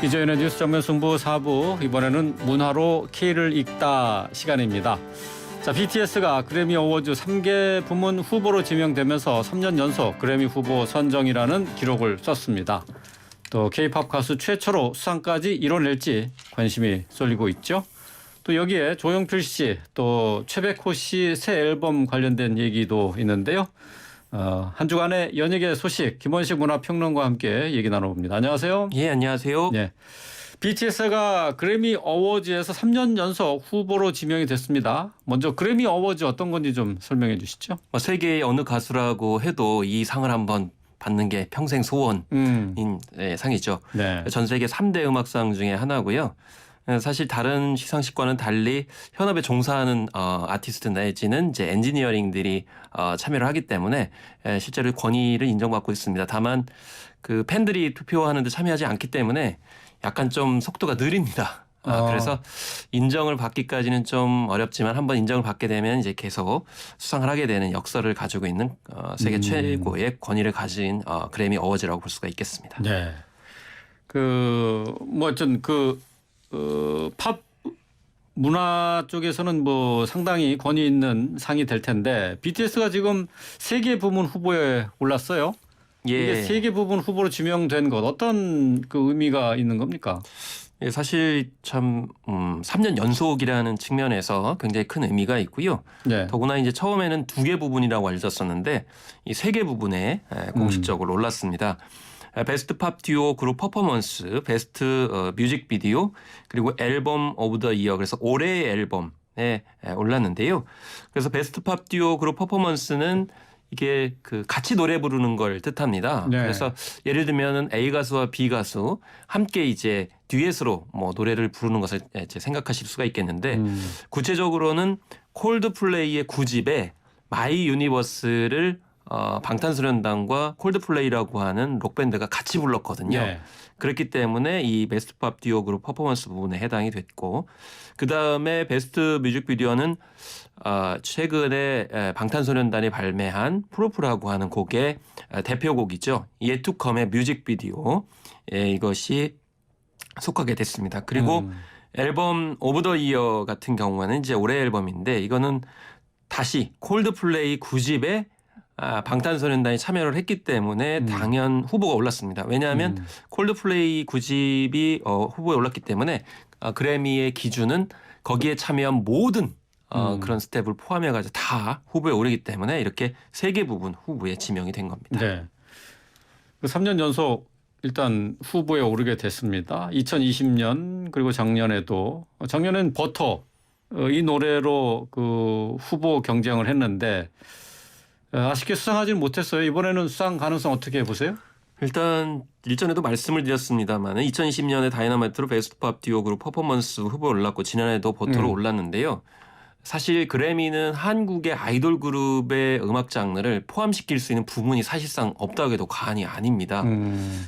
이재현의 뉴스 정면 승부 4부, 이번에는 문화로 K를 읽다 시간입니다. 자, BTS가 그래미 어워즈 3개 부문 후보로 지명되면서 3년 연속 그래미 후보 선정이라는 기록을 썼습니다. 또 K-팝 가수 최초로 수상까지 이뤄낼지 관심이 쏠리고 있죠. 또 여기에 조용필 씨, 또 최백호 씨 새 앨범 관련된 얘기도 있는데요. 한 주간의 연예계 소식 김원식 문화평론가와 함께 얘기 나눠봅니다. 안녕하세요. 예, 안녕하세요. 네, BTS가 그래미 어워즈에서 3년 연속 후보로 지명이 됐습니다. 먼저 그래미 어워즈 어떤 건지 좀 설명해 주시죠. 세계의 어느 가수라고 해도 이 상을 한번 받는 게 평생 소원인 상이죠. 네. 전 세계 3대 음악상 중에 하나고요. 사실 다른 시상식과는 달리 현업에 종사하는 아티스트 내지는 이제 엔지니어링들이 참여를 하기 때문에 실제로 권위를 인정받고 있습니다. 다만 그 팬들이 투표하는데 참여하지 않기 때문에 약간 좀 속도가 느립니다. 그래서 인정을 받기까지는 좀 어렵지만 한번 인정을 받게 되면 이제 계속 수상을 하게 되는 역사를 가지고 있는 세계 최고의 권위를 가진 그래미 어워즈라고 볼 수가 있겠습니다. 네. 팝 문화 쪽에서는 뭐 상당히 권위 있는 상이 될 텐데 BTS가 지금 세계 부문 후보에 올랐어요. 예. 이게 세계 부문 후보로 지명된 것 어떤 그 의미가 있는 겁니까? 예, 사실 참 3년 연속이라는 측면에서 굉장히 큰 의미가 있고요. 네. 더구나 이제 처음에는 2개 부분이라고 알려졌었는데 이 3개 부분에 공식적으로 올랐습니다. 베스트 팝 듀오 그룹 퍼포먼스, 베스트 뮤직비디오, 그리고 앨범 오브 더 이어, 그래서 올해의 앨범에 올랐는데요. 그래서 베스트 팝 듀오 그룹 퍼포먼스는 이게 그 같이 노래 부르는 걸 뜻합니다. 네. 그래서 예를 들면은 A 가수와 B 가수 함께 이제 듀엣으로 뭐 노래를 부르는 것을 이제 생각하실 수가 있겠는데 구체적으로는 콜드플레이의 9집에 마이 유니버스를 방탄소년단과 콜드플레이라고 하는 록밴드가 같이 불렀거든요. 네. 그렇기 때문에 이 베스트 팝 듀오 그룹 퍼포먼스 부분에 해당이 됐고, 그다음에 베스트 뮤직비디오는 최근에 방탄소년단이 발매한 프로프라고 하는 곡의 대표곡이죠. Yet to Come의 뮤직비디오, 이것이 속하게 됐습니다. 그리고 앨범 오브 더 이어 같은 경우에는 이제 올해 앨범인데, 이거는 다시 콜드플레이 9집에 방탄소년단이 참여를 했기 때문에 당연 후보가 올랐습니다. 왜냐하면 콜드플레이 9집이 후보에 올랐기 때문에 그래미의 기준은 거기에 참여한 모든 그런 스텝을 포함해가지고 다 후보에 오르기 때문에 이렇게 3개 부분 후보에 지명이 된 겁니다. 네. 그 3년 연속 일단 후보에 오르게 됐습니다. 2020년 그리고 작년에는 버터 이 노래로 그 후보 경쟁을 했는데 아쉽게 수상하지는 못했어요. 이번에는 수상 가능성 어떻게 보세요? 일단 일전에도 말씀을 드렸습니다만 2020년에 다이너마이트로 베스트 팝 듀오 그룹 퍼포먼스 후보에 올랐고 지난해에도 버터로 올랐는데요. 사실 그래미는 한국의 아이돌 그룹의 음악 장르를 포함시킬 수 있는 부분이 사실상 없다고 해도 과언이 아닙니다.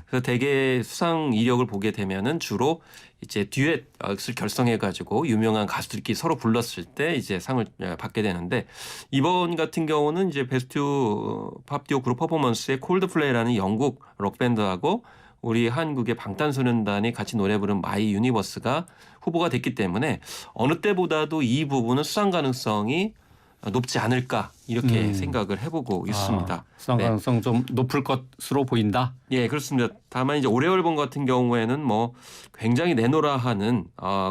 그래서 대개 수상 이력을 보게 되면은 주로 이제 듀엣을 결성해가지고 유명한 가수들끼리 서로 불렀을 때 이제 상을 받게 되는데, 이번 같은 경우는 이제 베스트 팝 듀오 그룹 퍼포먼스의 콜드플레이라는 영국 록밴드하고 우리 한국의 방탄소년단이 같이 노래 부른 마이 유니버스가 후보가 됐기 때문에 어느 때보다도 이 부분은 수상 가능성이 높지 않을까 이렇게 생각을 해보고 있습니다. 수상 가능성 좀 높을 것으로 보인다. 예, 그렇습니다. 다만 이제 올해 앨범 같은 경우에는 뭐 굉장히 내노라 하는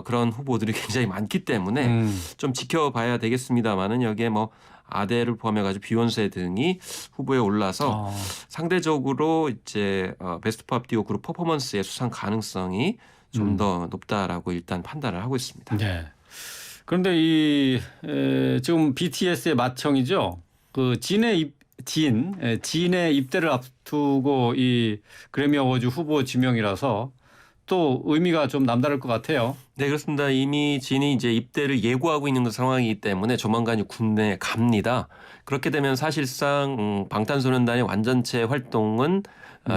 그런 후보들이 굉장히 많기 때문에 좀 지켜봐야 되겠습니다만은 여기에 뭐 아델을 포함해가지고 비욘세 등이 후보에 올라서 상대적으로 이제 베스트 팝 듀오 그룹 퍼포먼스의 수상 가능성이 좀 더 높다라고 일단 판단을 하고 있습니다. 네. 그런데 지금 BTS의 맏형이죠. 그 진의 입대를 앞두고 이 그래미 어워즈 후보 지명이라서 또 의미가 좀 남다를 것 같아요. 네, 그렇습니다. 이미 진이 이제 입대를 예고하고 있는 상황이기 때문에 조만간 군대에 갑니다. 그렇게 되면 사실상 방탄소년단의 완전체 활동은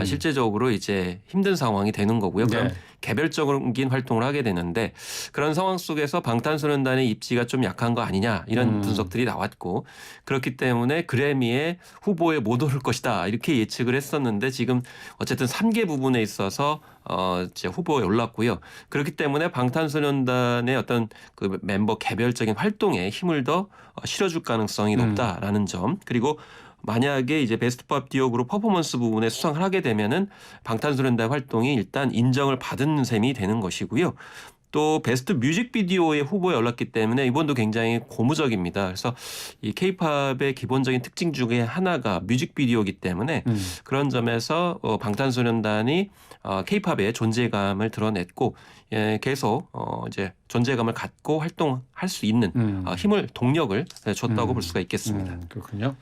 실제적으로 이제 힘든 상황이 되는 거고요. 그럼 네. 개별적인 활동을 하게 되는데 그런 상황 속에서 방탄소년단의 입지가 좀 약한 거 아니냐 이런 분석들이 나왔고 그렇기 때문에 그래미의 후보에 못 오를 것이다 이렇게 예측을 했었는데 지금 어쨌든 3개 부분에 있어서 이제 후보에 올랐고요. 그렇기 때문에 방탄소년단의 어떤 그 멤버 개별적인 활동에 힘을 더 실어줄 가능성이 높다라는 점 그리고 만약에 이제 베스트 팝 듀오 그룹 퍼포먼스 부분에 수상을 하게 되면은 방탄소년단 활동이 일단 인정을 받은 셈이 되는 것이고요. 또 베스트 뮤직비디오의 후보에 올랐기 때문에 이번도 굉장히 고무적입니다. 그래서 이 K-팝의 기본적인 특징 중에 하나가 뮤직비디오이기 때문에 그런 점에서 방탄소년단이 K-팝의 존재감을 드러냈고 계속 이제 존재감을 갖고 활동할 수 있는 힘을 동력을 줬다고 볼 수가 있겠습니다. 그렇군요.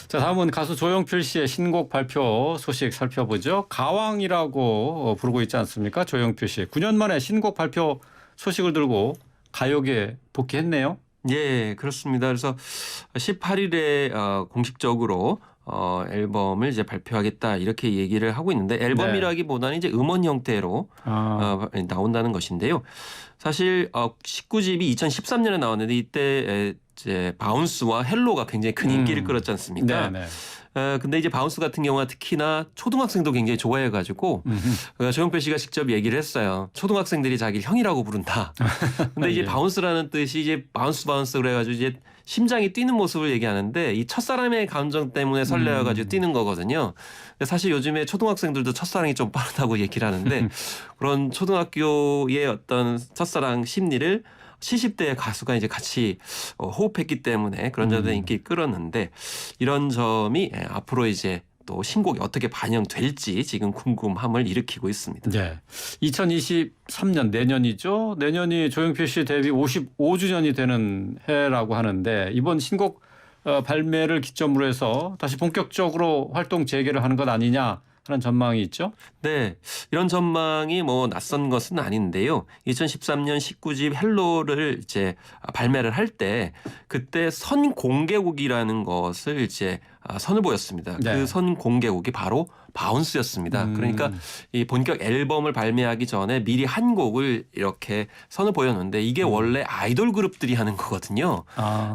자, 다음은 가수 조용필 씨의 신곡 발표 소식 살펴보죠. 가왕이라고 부르고 있지 않습니까? 조용필 씨. 9년 만에 신곡 발표 소식을 들고 가요계에 복귀했네요. 예, 그렇습니다. 그래서 18일에 공식적으로 앨범을 이제 발표하겠다 이렇게 얘기를 하고 있는데 앨범이라기보다는 이제 음원 형태로 나온다는 것인데요. 사실 19집이 2013년에 나왔는데 이때 이제 바운스와 헬로가 굉장히 큰 인기를 끌었지 않습니까? 네. 근데 이제 바운스 같은 경우가 특히나 초등학생도 굉장히 좋아해가지고 조용필 씨가 직접 얘기를 했어요. 초등학생들이 자기를 형이라고 부른다. 근데 이제 예. 바운스라는 뜻이 이제 바운스 그래가지고 이제 심장이 뛰는 모습을 얘기하는데 이 첫사랑의 감정 때문에 설레어가지고 뛰는 거거든요. 근데 사실 요즘에 초등학생들도 첫사랑이 좀 빠르다고 얘기를 하는데 그런 초등학교의 어떤 첫사랑 심리를 70대의 가수가 이제 같이 호흡했기 때문에 그런 점에 인기를 끌었는데 이런 점이 앞으로 이제 또 신곡이 어떻게 반영될지 지금 궁금함을 일으키고 있습니다. 네. 2023년 내년이죠. 내년이 조용필 씨 데뷔 55주년이 되는 해라고 하는데 이번 신곡 발매를 기점으로 해서 다시 본격적으로 활동 재개를 하는 것 아니냐 하는 전망이 있죠. 네. 이런 전망이 뭐 낯선 것은 아닌데요. 2013년 19집 헬로를 이제 발매를 할 때 그때 선공개곡이라는 것을 이제 선을 보였습니다. 네. 그 선공개곡이 바로 바운스였습니다. 그러니까 이 본격 앨범을 발매하기 전에 미리 한 곡을 이렇게 선을 보였는데 이게 원래 아이돌 그룹들이 하는 거거든요.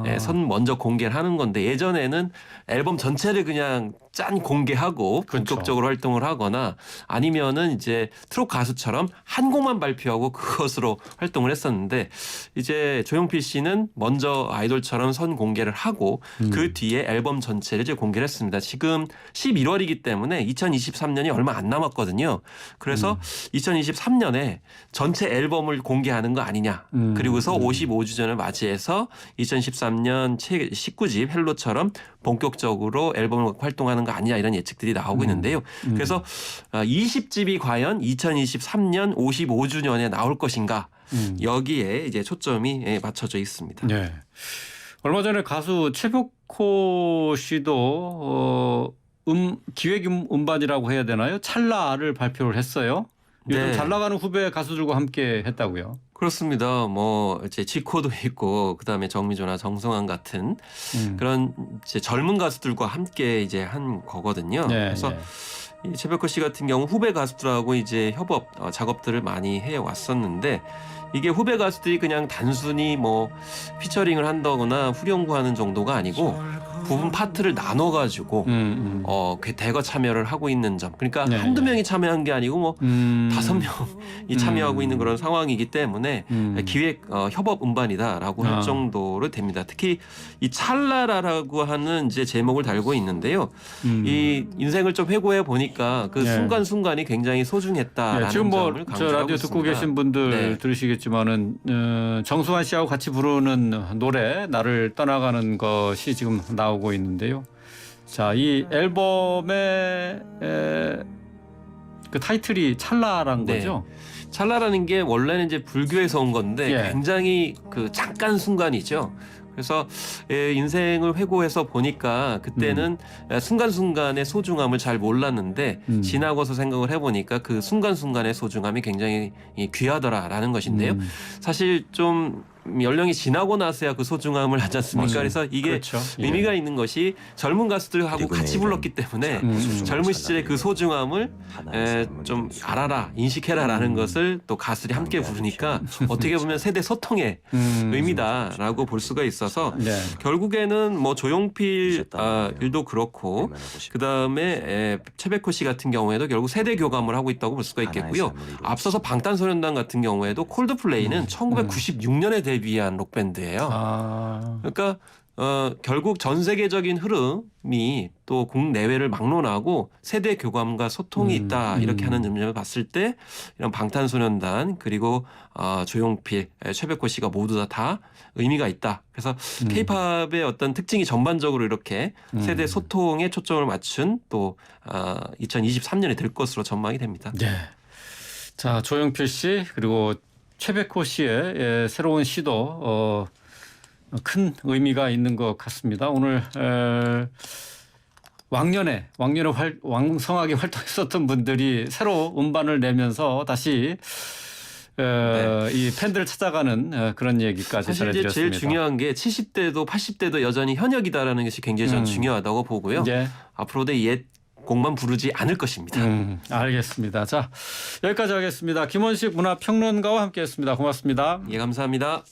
네, 선 먼저 공개를 하는 건데 예전에는 앨범 전체를 그냥 짠 공개하고 본격적으로 활동을 하거나 아니면은 이제 트롯 가수처럼 한 곡만 발표하고 그것으로 활동을 했었는데 이제 조용필 씨는 먼저 아이돌처럼 선 공개를 하고 그 뒤에 앨범 전체를 이제 공개를 했습니다. 지금 11월이기 때문에 2023년이 얼마 안 남았거든요. 그래서 2023년에 전체 앨범을 공개하는 거 아니냐. 그리고서 55주년을 맞이해서 2013년 19집 헬로처럼 본격적으로 앨범을 활동하는 거 아니냐 이런 예측들이 나오고 있는데요. 그래서 20집이 과연 2023년 55주년에 나올 것인가 여기에 이제 초점이 맞춰져 있습니다. 네. 얼마 전에 가수 최백호 씨도 기획 음반이라고 해야 되나요? 찰나를 발표를 했어요. 요즘 네. 잘 나가는 후배 가수들과 함께 했다고요. 그렇습니다. 뭐 이제 지코도 있고 그다음에 정미조나 정성환 같은 그런 이제 젊은 가수들과 함께 이제 한 거거든요. 네, 그래서 네. 이 최백호 씨 같은 경우 후배 가수들하고 이제 협업 작업들을 많이 해 왔었는데 이게 후배 가수들이 그냥 단순히 뭐 피처링을 한다거나 후렴구하는 정도가 아니고 부분 파트를 나눠 가지고 대거 참여를 하고 있는 점. 그러니까 네. 한두 명이 참여한 게 아니고 뭐 5명이 참여하고 있는 그런 상황이기 때문에 기획 협업 음반이다라고 할 정도로 됩니다. 특히 이 찰나라라고 하는 이제 제목을 달고 있는데요. 이 인생을 좀 회고해 보니까 그 네. 순간순간이 굉장히 소중했다라는 지금 뭐 점을 저 강조하고 라디오 있습니다. 듣고 계신 분들 네. 들으시겠지만은 정승환 씨하고 같이 부르는 노래 나를 떠나가는 것이 지금 나오고 있는데요. 자, 이 앨범의 그 타이틀이 찰나란 네. 거죠. 찰나라는 게 원래는 이제 불교에서 온 건데 예. 굉장히 그 잠깐 순간이죠. 그래서 인생을 회고해서 보니까 그때는 순간순간의 소중함을 잘 몰랐는데 지나고서 생각을 해보니까 그 순간순간의 소중함이 굉장히 귀하더라라는 것인데요. 사실 좀 연령이 지나고 나서야 그 소중함을 하지 않습니까? 맞아요. 그래서 이게 그렇죠. 의미가 있는 것이 젊은 가수들하고 같이 불렀기 때문에 젊은 시절의 그 소중함을 좀 알아라, 인식해라라는 것을 또 가수들이 함께 부르니까 어떻게 보면 세대 소통의 의미다라고 볼 수가 있어서 네. 결국에는 뭐 조용필 일도 그렇고 그 다음에 최백호 씨 같은 경우에도 결국 세대 교감을 하고 있다고 볼 수가 있겠고요. 앞서서 방탄소년단 같은 경우에도 콜드플레이는 1996년에 데뷔한 록밴드예요. 아. 그러니까 결국 전 세계적인 흐름이 또 국내외를 막론하고 세대 교감과 소통이 있다 이렇게 하는 점을 봤을 때 이런 방탄소년단 그리고 조용필, 최백호 씨가 모두 다 의미가 있다. 그래서 K-팝의 어떤 특징이 전반적으로 이렇게 세대 소통에 초점을 맞춘 또 2023년이 될 것으로 전망이 됩니다. 네. 자, 조용필 씨 그리고 최백호 씨의 새로운 시도 큰 의미가 있는 것 같습니다. 오늘 왕년에 왕성하게 활동했었던 분들이 새로 음반을 내면서 다시 이 팬들을 찾아가는 그런 얘기까지 사실 이제 전해드렸습니다. 제일 중요한 게 70대도 80대도 여전히 현역이다라는 것이 굉장히 저는 중요하다고 보고요. 네. 앞으로도 옛 곡만 부르지 않을 것입니다. 알겠습니다. 자, 여기까지 하겠습니다. 김원식 문화평론가와 함께했습니다. 고맙습니다. 예, 감사합니다.